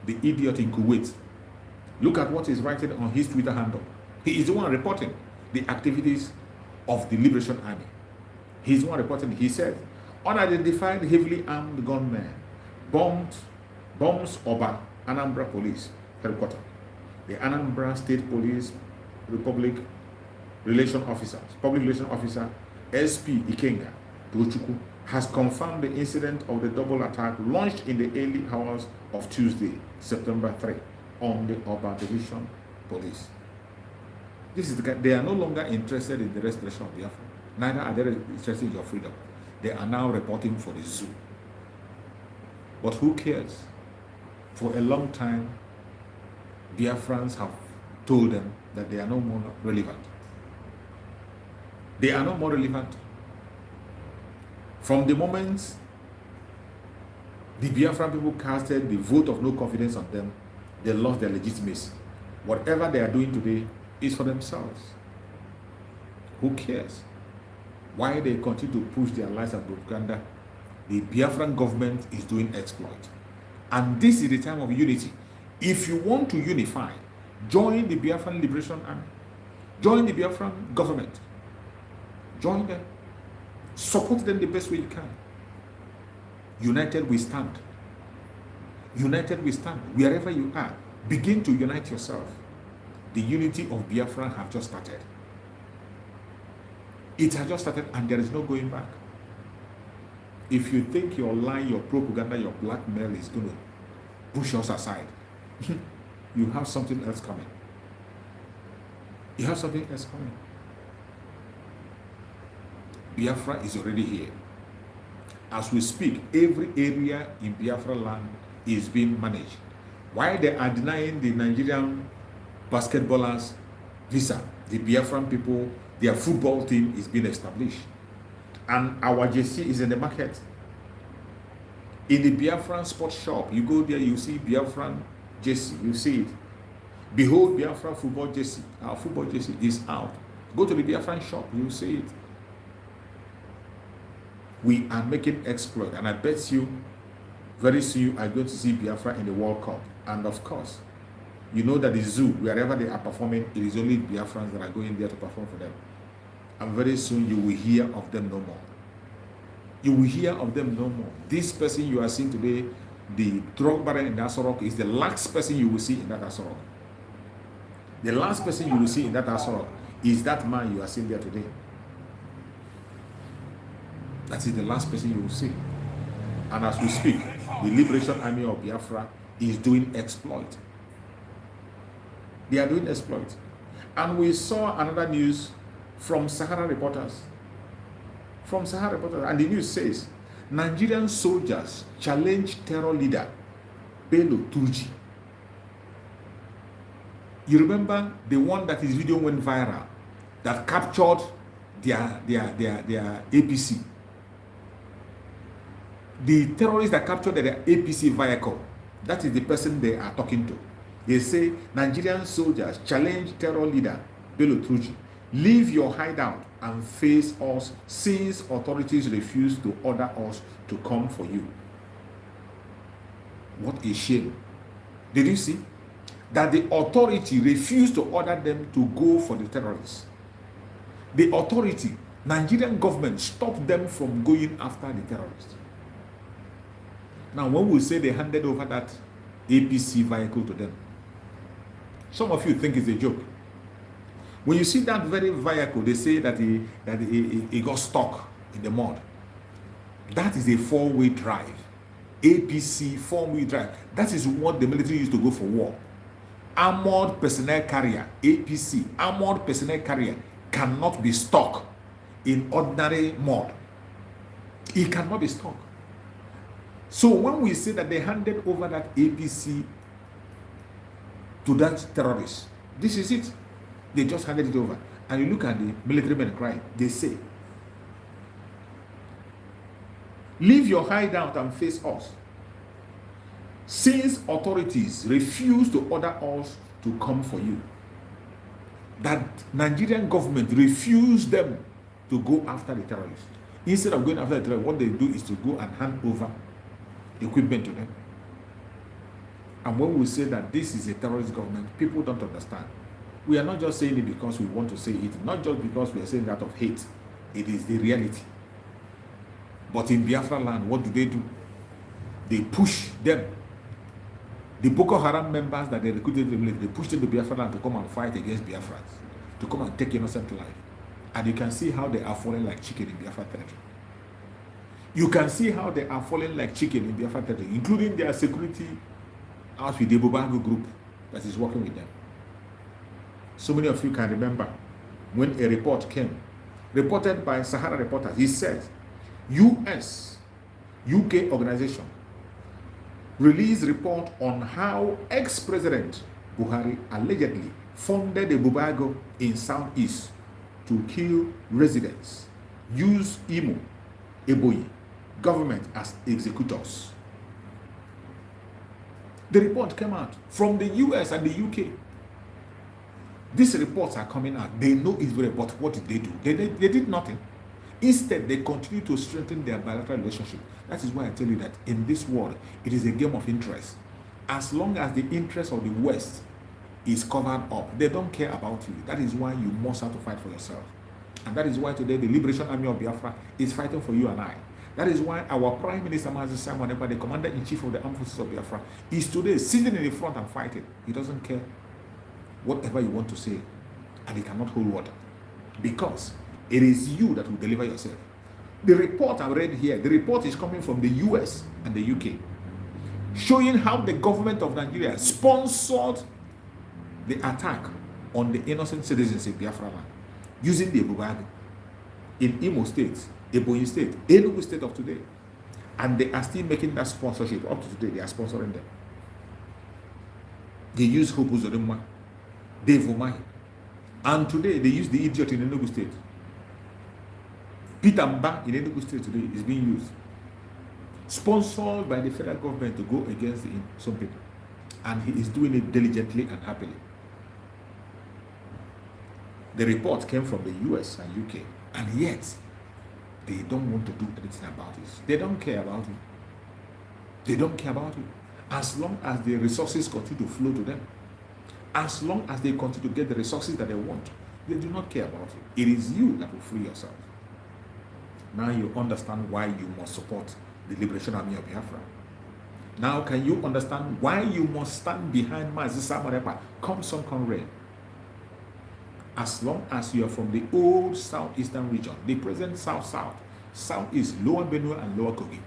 the idiot in Kuwait, look at what he's writing on his Twitter handle. He is the one reporting the activities of the Liberation Army. He's the one reporting. He said, unidentified heavily armed gunmen bombs Oba Anambra Police headquarters. The Anambra State Police Public Relation Officer SP Ikenga Tochukwu has confirmed the incident of the double attack launched in the early hours of Tuesday, September 3, on the Oba Division Police. This is they are no longer interested in the restoration of Biafra. Neither are they interested in your freedom. They are now reporting for the zoo. But who cares? For a long time, Biafrans have told them that they are no more relevant. They are no more relevant. From the moment the Biafran people casted the vote of no confidence on them, they lost their legitimacy. Whatever they are doing today is for themselves. Who cares? Why they continue to push their lies and propaganda? The Biafran government is doing exploit. And this is the time of unity. If you want to unify, join the Biafran Liberation Army. Join the Biafran government. Join them. Support them the best way you can. United we stand. United we stand. Wherever you are, begin to unite yourself. The unity of Biafra have just started. It has just started and there is no going back. If you think your lie, your propaganda, your blackmail is going to push us aside, you have something else coming. You have something else coming. Biafra is already here. As we speak, every area in Biafra land is being managed. Why they are denying the Nigerian basketballers visa, the Biafran people, their football team is being established. And our jersey is in the market. In the Biafran sports shop, you go there, you see Biafran jersey, you see it. Behold, Biafra football jersey, our football jersey is out. Go to the Biafran shop, you see it. We are making exploit, and I bet you very soon you are going to see Biafra in the World Cup. And of course, you know that the zoo, wherever they are performing, it is only Biafrans that are going there to perform for them. And very soon you will hear of them no more. You will hear of them no more. This person you are seeing today, the drug baron in that Asorok, is the last person you will see in that Asorok. The last person you will see in that Asorok is that man you are seeing there today. That is the last person you will see. And as we speak, the Liberation Army of Biafra is doing exploit. They are doing exploit. And we saw another news from Sahara reporters. And the news says, Nigerian soldiers challenge terror leader Bello Turji. You remember the one that his video went viral, that captured their APC. The terrorists that captured their APC vehicle, that is the person they are talking to. They say, Nigerian soldiers challenge terror leader Bello Turji. Leave your hideout and face us since authorities refuse to order us to come for you. What a shame. Did you see? That the authority refused to order them to go for the terrorists. The authority, Nigerian government, stopped them from going after the terrorists. Now, when we say they handed over that APC vehicle to them, some of you think it's a joke. When you see that very vehicle, they say that he got stuck in the mud. That is a four-way drive. APC four-way drive. That is what the military used to go for war. Armored personnel carrier, APC, armored personnel carrier cannot be stuck in ordinary mud. It cannot be stuck. So when we say that they handed over that APC to that terrorist, this is it. They just handed it over. And you look at the military men crying. They say, leave your hideout and face us, since authorities refuse to order us to come for you. That Nigerian government refused them to go after the terrorists. Instead of going after the terrorists, what they do is to go and hand over equipment to them. And when we say that this is a terrorist government, people don't understand. We are not just saying it because we want to say it, not just because we are saying that of hate. It is the reality. But in Biafra land, what do? They push them. The Boko Haram members that they recruited, they pushed them to Biafra land to come and fight against Biafrans, to come and take innocent life. And you can see how they are falling like chicken in Biafra territory. You can see how they are falling like chicken in Biafra territory, including their security outfit, the Bobango group that is working with them. So many of you can remember when a report came, reported by Sahara reporters. He said, UK organization released report on how ex-president Buhari allegedly funded a Bobango in Southeast to kill residents, use Imo, Ebonyi government as executors. The report came out from the US and the UK. These reports are coming out. They know it's very, but what did they do? They did nothing. Instead, they continue to strengthen their bilateral relationship. That is why I tell you that in this world, it is a game of interest. As long as the interest of the West is covered up, they don't care about you. That is why you must have to fight for yourself. And that is why today the Liberation Army of Biafra is fighting for you and I. That is why our Prime Minister, Mazi Simon Ekpa, the Commander-in-Chief of the Armed Forces of Biafra, is today sitting in the front and fighting. He doesn't care whatever you want to say, and he cannot hold water, because it is you that will deliver yourself. The report I read here, the report is coming from the US and the UK, showing how the government of Nigeria sponsored the attack on the innocent citizens in Biafra land, using the Bobango in Imo State, Ebonyi State, Enugu State of today. And they are still making that sponsorship. Up to today, they are sponsoring them. They use Hopu Zodema, Dave Omai. And today, they use the idiot in Enugu State. Peter Mba in Enugu State today is being used. Sponsored by the federal government to go against some people. And he is doing it diligently and happily. The report came from the US and UK. And yet, they don't want to do anything about it. They don't care about it. They don't care about it. As long as the resources continue to flow to them, as long as they continue to get the resources that they want, they do not care about it. It is you that will free yourself. Now you understand why you must support the Liberation Army of Biafra. Now can you understand why you must stand behind Mazi Simon Ekpa, come sun, come rain? As long as you are from the old southeastern region, the present south-south, southeast, lower Benue and lower Kogi,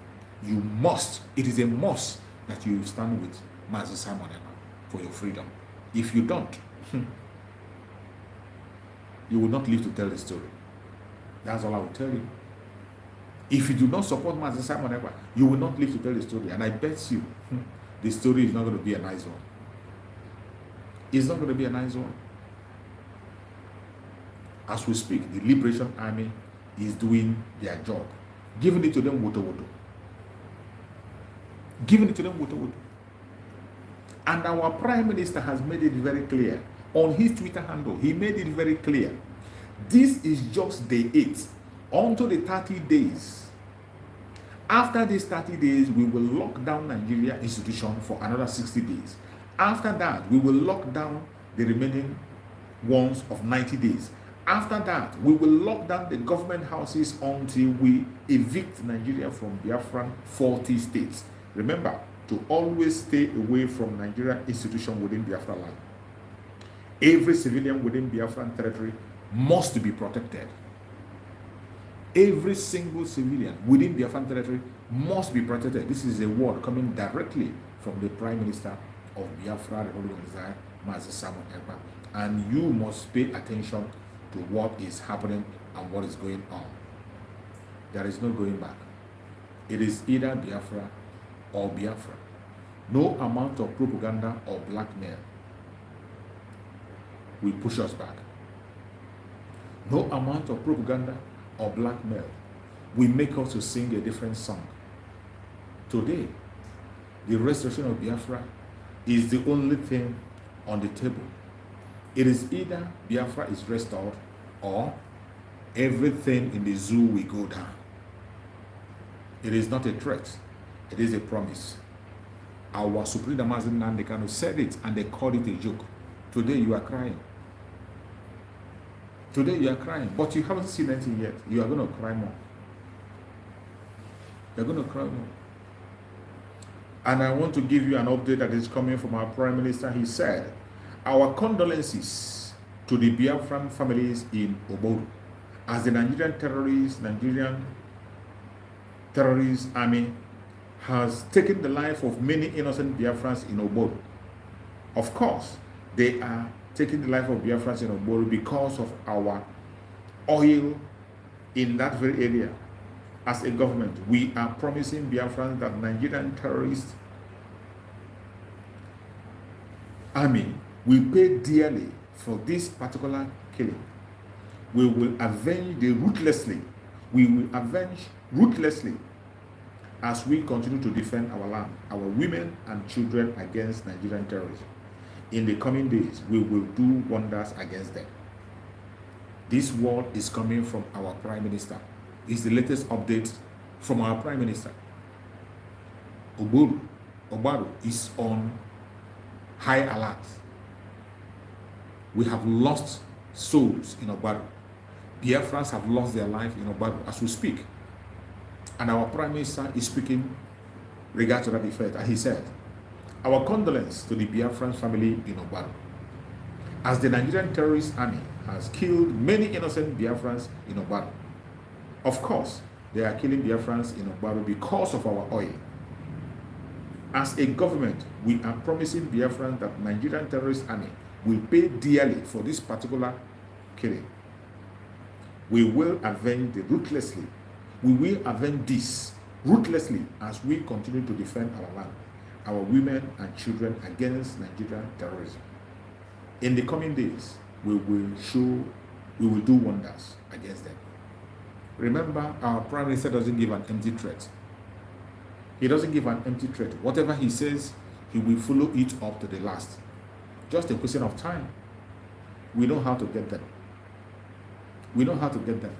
you must, it is a must that you stand with Mazi Simon Ekpa for your freedom. If you don't, you will not live to tell the story. That's all I will tell you. If you do not support Master Simon Ekpa, you will not live to tell the story. And I bet you, the story is not going to be a nice one. It's not going to be a nice one. As we speak, the Liberation Army is doing their job. Giving it to them woto woto. Giving it to them woto woto. And our Prime Minister has made it very clear. On his Twitter handle, he made it very clear. This is just day 8. Until the 30 days. After these 30 days, we will lock down Nigeria institution for another 60 days. After that, we will lock down the remaining ones of 90 days. After that, we will lock down the government houses until we evict Nigeria from Biafran 40 states. Remember, to always stay away from Nigeria institution within Biafra land. Every civilian within Biafran territory must be protected. Every single civilian within Biafran territory must be protected. This is a word coming directly from the Prime Minister of Biafra Republic of Israel, Master Simon Ekpa. And you must pay attention to what is happening and what is going on. There is no going back. It is either Biafra or Biafra. No amount of propaganda or blackmail will push us back. No amount of propaganda or blackmail will make us to sing a different song. Today, the restoration of Biafra is the only thing on the table. It is either Biafra is restored or everything in the zoo will go down. It is not a threat. It is a promise. Our Supreme Damasin Nnamdi Kanu said it and they called it a joke. Today you are crying. Today you are crying, but you haven't seen anything yet. You are going to cry more. You're going to cry more. And I want to give you an update that is coming from our Prime Minister. He said, our condolences to the Biafran families in Oboru as the Nigerian terrorist army has taken the life of many innocent Biafrans in Oboru. Of course, they are taking the life of Biafrans in Oboru because of our oil in that very area. As a government, we are promising Biafrans that Nigerian terrorist army will pay dearly for this particular killing. We will avenge ruthlessly. We will avenge ruthlessly as we continue to defend our land, our women and children against Nigerian terrorism. In the coming days, we will do wonders against them. This word is coming from our Prime Minister. It's the latest update from our Prime Minister. Obaru is on high alert. We have lost souls in Obaru. Biafrans have lost their life in Obaru as we speak. And our Prime Minister is speaking regard to that effect. And he said, our condolence to the Biafran family in Obaru, as the Nigerian terrorist army has killed many innocent Biafrans in Obaru. Of course, they are killing Biafrans in Obaru because of our oil. As a government, we are promising Biafrans that Nigerian terrorist army will pay dearly for this particular killing. We will avenge it ruthlessly. We will avenge this ruthlessly as we continue to defend our land, our women and children against Nigerian terrorism. In the coming days, we will do wonders against them. Remember, our Prime Minister doesn't give an empty threat. He doesn't give an empty threat. Whatever he says, he will follow it up to the last. Just a question of time. We know how to get them. We know how to get them.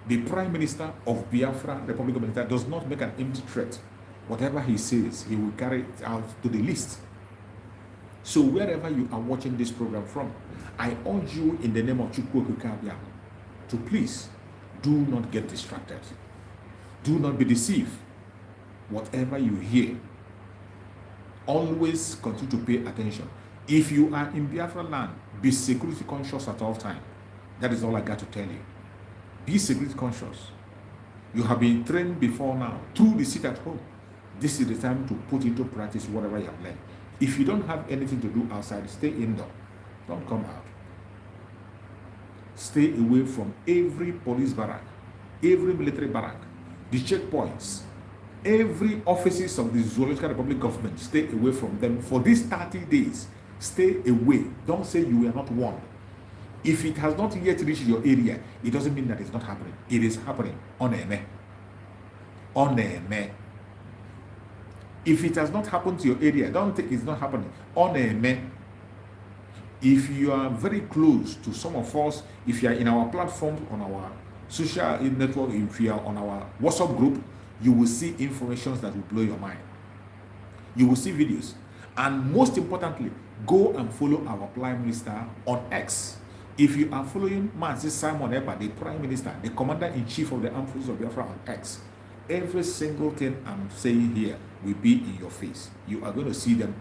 The Prime Minister of Biafra, Republic of Nigeria, does not make an empty threat. Whatever he says, he will carry it out to the list. So wherever you are watching this program from, I urge you in the name of Chukwu Okikabia to please do not get distracted. Do not be deceived. Whatever you hear, always continue to pay attention. If you are in Biafra land, be security conscious at all times. That is all I got to tell you. Be security conscious. You have been trained before now through the sit at home. This is the time to put into practice whatever you have learned. If you don't have anything to do outside, stay indoor. Don't come out. Stay away from every police barrack, every military barrack, the checkpoints, every offices of the Zoological Republic government. Stay away from them for these 30 days. Stay away. Don't say you were not warned. If it has not yet reached your area, it doesn't mean that it's not happening. It is happening. On a If it has not happened to your area, don't think it's not happening. On a If you are very close to some of us, if you are in our platform, on our social network, if you are on our WhatsApp group, you will see information that will blow your mind. You will see videos. And most importantly, go and follow our Prime Minister on X. If you are following Mazi Simon Ekpa, the Prime Minister, the Commander-in-Chief of the Armed Forces of Biafra on X, every single thing I'm saying here will be in your face. You are going to see them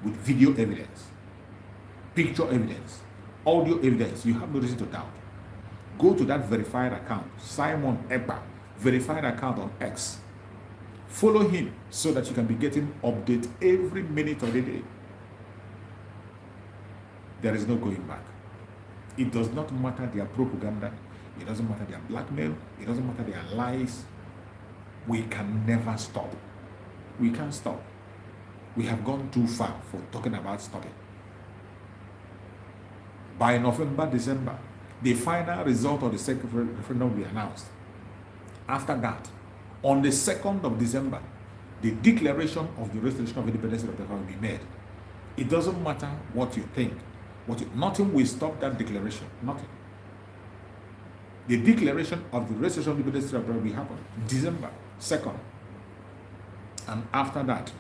with video evidence, picture evidence, audio evidence. You have no reason to doubt. Go to that verified account, Simon Ekpa, verified account on X. Follow him so that you can be getting updates every minute of the day. There is no going back. It does not matter their propaganda. It doesn't matter their blackmail. It doesn't matter their lies. We can never stop. We can't stop. We have gone too far for talking about stopping. By November, December, the final result of the second referendum will be announced. After that, on the 2nd of December, the declaration of the restoration of independence of the country will be made. It doesn't matter what you think. Nothing will stop that declaration. Nothing. The declaration of the restoration of independence of the country will happen December 2nd. And after that,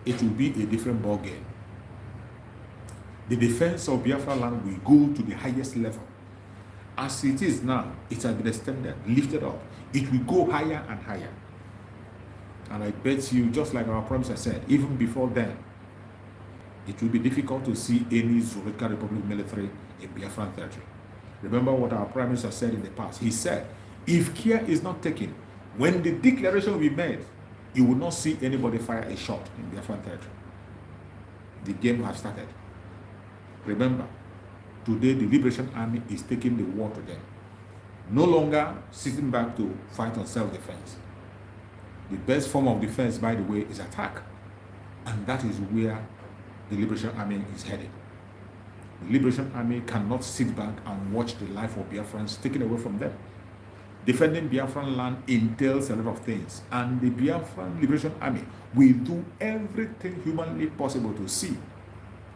it will be a different ball game. The defense of Biafra land will go to the highest level. As it is now, it has been extended, lifted up. It will go higher and higher. And I bet you, just like our promise I said, even before then, it will be difficult to see any Zoological Republic military in Biafran territory. Remember what our Prime Minister said in the past. He said, if care is not taken, when the declaration will be made, you will not see anybody fire a shot in Biafran territory. The game has started. Remember, today the Liberation Army is taking the war to them. No longer sitting back to fight on self-defense. The best form of defense, by the way, is attack. And that is where the Liberation Army is headed. The Liberation Army cannot sit back and watch the life of Biafrans taken away from them. Defending Biafran land entails a lot of things, and the Biafran Liberation Army will do everything humanly possible to see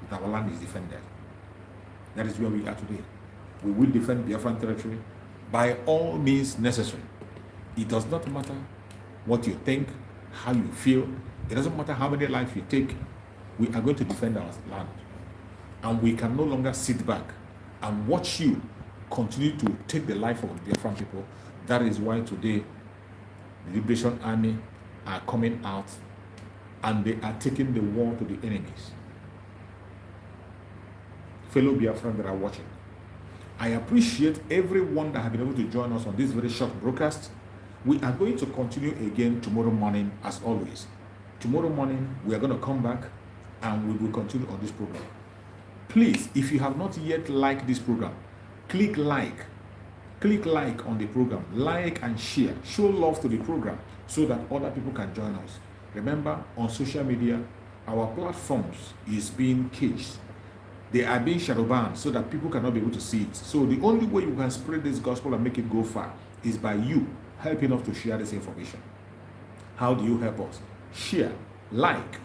that our land is defended. That is where we are today. We will defend Biafran territory by all means necessary. It does not matter what you think, how you feel. It doesn't matter how many lives you take. We are going to defend our land. And we can no longer sit back and watch you continue to take the life of the Biafran people. That is why today the Liberation Army are coming out and they are taking the war to the enemies. Fellow Biafran that are watching, I appreciate everyone that has been able to join us on this very short broadcast. We are going to continue again tomorrow morning as always. Tomorrow morning we are going to come back and we will continue on this program. Please, if you have not yet liked this program, click like on the program, like and share, show love to the program so that other people can join us. Remember, on social media, our platforms is being caged. They are being shadow banned so that people cannot be able to see it. So the only way you can spread this gospel and make it go far is by you helping us to share this information. How do you help us? Share, like.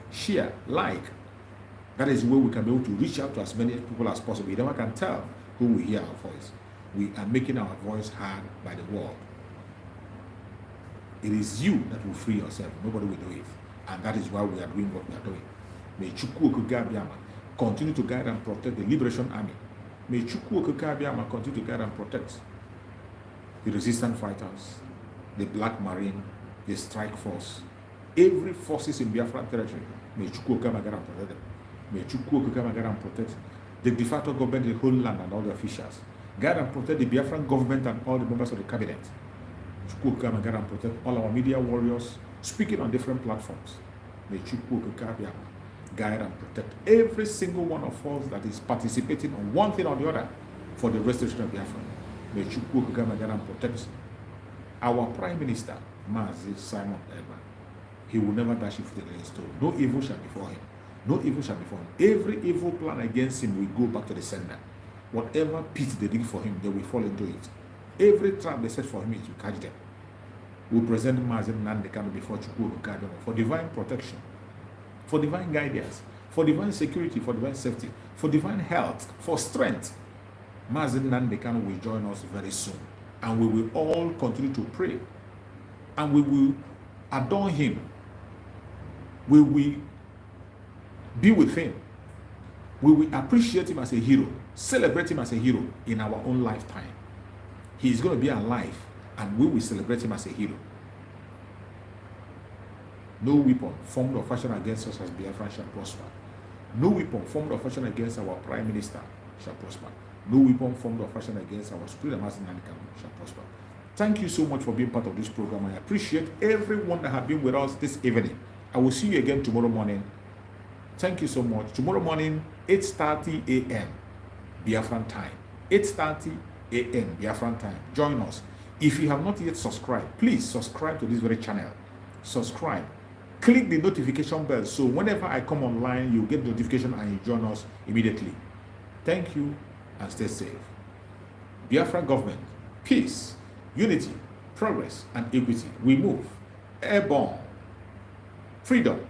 That is where we can be able to reach out to as many people as possible. You never can tell who will hear our voice. We are making our voice heard by the world. It is you that will free yourself. Nobody will do it. And that is why we are doing what we are doing. May Chukwu Okike continue to guide and protect the Liberation Army. May Chukwu Okike continue to guide and protect the resistance fighters, the Black Marine, the Strike Force, every forces in Biafran territory. May Chukwu Okike guide and protect them. May Chukwu Okike guide and protect the de facto government, the whole land, and all the officials. Guide and protect the Biafran government and all the members of the cabinet. Chukwu Okike guide and protect all our media warriors speaking on different platforms. May Chukwu Okike guide and protect every single one of us that is participating on one thing or the other for the restoration of Biafra. May Chukwu Okike protect our Prime Minister, Mazi Simon Ekpa. He will never dash his foot against stone. No evil shall befall him. No evil shall befall him. Every evil plan against him will go back to the sender. Whatever pit they dig for him, they will fall into it. Every trap they set for him, it will catch them. We present Mazi Nandekano before Chukwu Okike for divine protection, for divine guidance, for divine security, for divine safety, for divine health, for strength. Mazi Nandekano will join us very soon. And we will all continue to pray. And we will adore him. We will be with him. We will appreciate him as a hero, celebrate him as a hero in our own lifetime. He is going to be alive, and we will celebrate him as a hero. No weapon formed or fashioned against us as Biafran shall prosper. No weapon formed or fashioned against our Prime Minister shall prosper. No weapon formed or fashioned against our Supreme Master shall prosper. Thank you so much for being part of this program. I appreciate everyone that have been with us this evening. I will see you again tomorrow morning. Thank you so much. Tomorrow morning, 8:30 a.m. Biafran time. 8:30 a.m. Biafran time. Join us. If you have not yet subscribed, please subscribe to this very channel. Subscribe. Click the notification bell so whenever I come online, you get notification and you join us immediately. Thank you and stay safe. Biafra government, peace, unity, progress, and equity. We move. Airborne. Freedom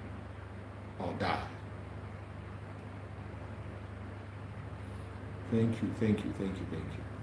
or die. Thank you, thank you, thank you, thank you.